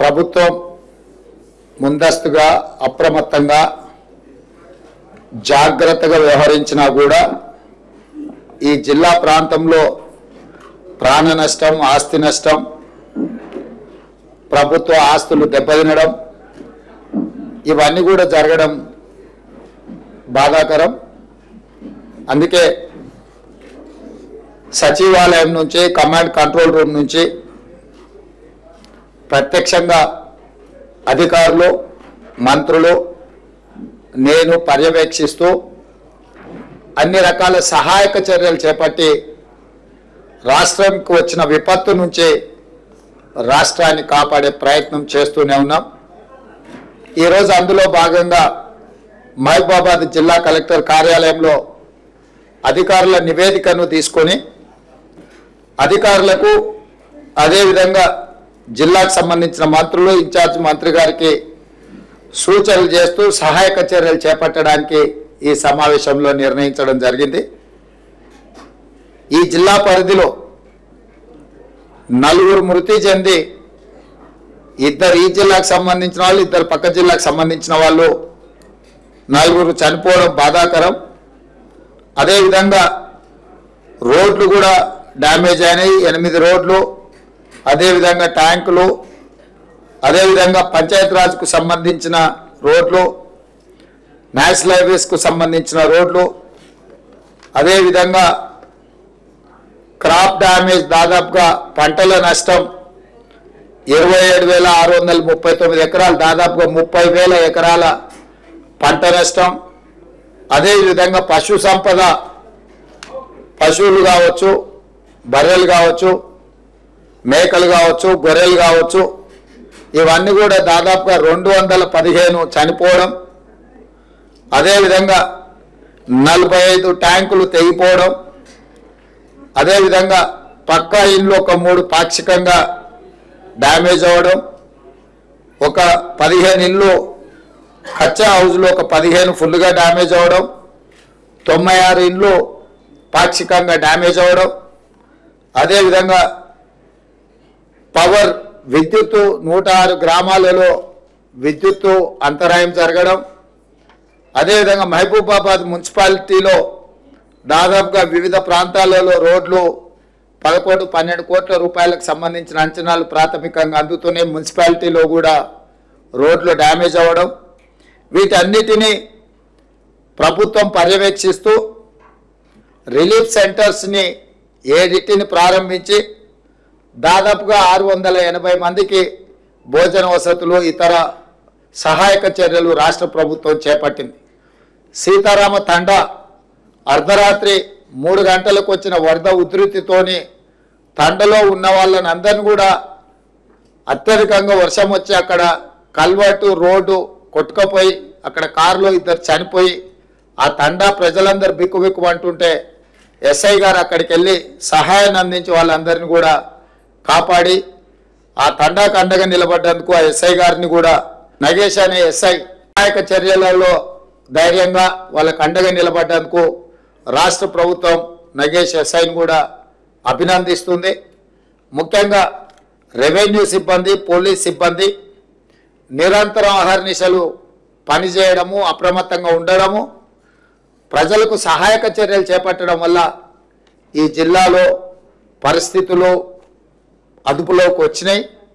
ప్రభుత్వం ముందస్తుగా అప్రమత్తంగా జాగ్రత్తగా వ్యవహరించినా కూడా ఈ జిల్లా ప్రాంతంలో ప్రాణ నష్టం, ఆస్తి నష్టం, ప్రభుత్వ ఆస్తులు దెబ్బతినడం ఇవన్నీ కూడా జరగడం బాధాకరం. అందుకే సచివాలయం నుంచి, కమాండ్ కంట్రోల్ రూమ్ నుంచి ప్రత్యక్షంగా అధికారులు, మంత్రులు, నేను పర్యవేక్షిస్తూ అన్ని రకాల సహాయక చర్యలు చేపట్టి రాష్ట్రంకు వచ్చిన విపత్తు నుంచి రాష్ట్రాన్ని కాపాడే ప్రయత్నం చేస్తూనే ఉన్నాం. ఈరోజు అందులో భాగంగా మహబూబాబాద్ జిల్లా కలెక్టర్ కార్యాలయంలో అధికారుల నివేదికను తీసుకొని అధికారులకు అదేవిధంగా జిల్లాకు సంబంధించిన మంత్రులు, ఇన్ఛార్జ్ మంత్రి గారికి సూచనలు చేస్తూ సహాయక చర్యలు చేపట్టడానికి ఈ సమావేశంలో నిర్ణయించడం జరిగింది. ఈ జిల్లా పరిధిలో 4 మృతి చెంది, 2 ఈ జిల్లాకు సంబంధించిన వాళ్ళు, 2 పక్క జిల్లాకు సంబంధించిన వాళ్ళు, 4 చనిపోవడం బాధాకరం. అదేవిధంగా రోడ్లు కూడా డ్యామేజ్ అయినాయి, 8 రోడ్లు, అదేవిధంగా ట్యాంకులు, అదేవిధంగా పంచాయతీరాజ్కు సంబంధించిన రోడ్లు, నేషనల్ హైవేస్కు సంబంధించిన రోడ్లు, అదేవిధంగా క్రాప్ డ్యామేజ్ దాదాపుగా పంటల నష్టం 27,639 ఎకరాలు, దాదాపుగా 30,000 ఎకరాల పంట నష్టం. అదేవిధంగా పశు సంపద, పశువులు కావచ్చు, బర్రెలు కావచ్చు, మేకలు కావచ్చు, గొర్రెలు కావచ్చు, ఇవన్నీ కూడా దాదాపుగా 215 చనిపోవడం, అదేవిధంగా 45 ట్యాంకులు తెగిపోవడం, అదేవిధంగా పక్కా ఇండ్లు ఒక 3 పాక్షికంగా డ్యామేజ్ అవ్వడం, ఒక 15 ఇండ్లు కచ్చా హౌస్లో ఒక 15 ఫుల్గా డ్యామేజ్ అవ్వడం, 96 ఇండ్లు పాక్షికంగా డ్యామేజ్ అవ్వడం, అదేవిధంగా పవర్ విద్యుత్తు 106 గ్రామాలలో విద్యుత్తు అంతరాయం జరగడం, అదేవిధంగా మహబూబాబాద్ మున్సిపాలిటీలో దాదాపుగా వివిధ ప్రాంతాలలో రోడ్లు 11-12 కోట్ల రూపాయలకు సంబంధించిన అంచనాలు ప్రాథమికంగా అందుతూనే మున్సిపాలిటీలో కూడా రోడ్లు డ్యామేజ్ అవ్వడం, వీటన్నిటినీ ప్రభుత్వం పర్యవేక్షిస్తూ రిలీఫ్ సెంటర్స్ని 7 ప్రారంభించి దాదాపుగా 680 మందికి భోజన వసతులు, ఇతర సహాయక చర్యలు రాష్ట్ర ప్రభుత్వం చేపట్టింది. సీతారామ తండా అర్ధరాత్రి 3 గంటలకు వచ్చిన వరద ఉధృతితోని తండలో ఉన్న వాళ్ళని అందరిని కూడా అత్యధికంగా వర్షం వచ్చి అక్కడ కల్వర్టు రోడ్డు కొట్టుకుపోయి అక్కడ కారులో 2 చనిపోయి ఆ తండా ప్రజలందరూ బిక్కుబిక్కు అంటుంటే ఎస్ఐ గారు అక్కడికి వెళ్ళి సహాయాన్ని అందించి వాళ్ళందరినీ కూడా కాపాడి ఆ తండాకు అండగా నిలబడ్డందుకు ఆ ఎస్ఐ గారిని కూడా, నగేష్ అనే ఎస్ఐ సహాయక చర్యలలో ధైర్యంగా వాళ్ళకు అండగా నిలబడ్డందుకు రాష్ట్ర ప్రభుత్వం నగేష్ ఎస్ఐని కూడా అభినందిస్తుంది. ముఖ్యంగా రెవెన్యూ సిబ్బంది, పోలీస్ సిబ్బంది నిరంతరం అహర్నిశలు పనిచేయడము, అప్రమత్తంగా ఉండడము, ప్రజలకు సహాయక చర్యలు చేపట్టడం వల్ల ఈ జిల్లాలో పరిస్థితులు అదుపులోకి వచ్చినాయి.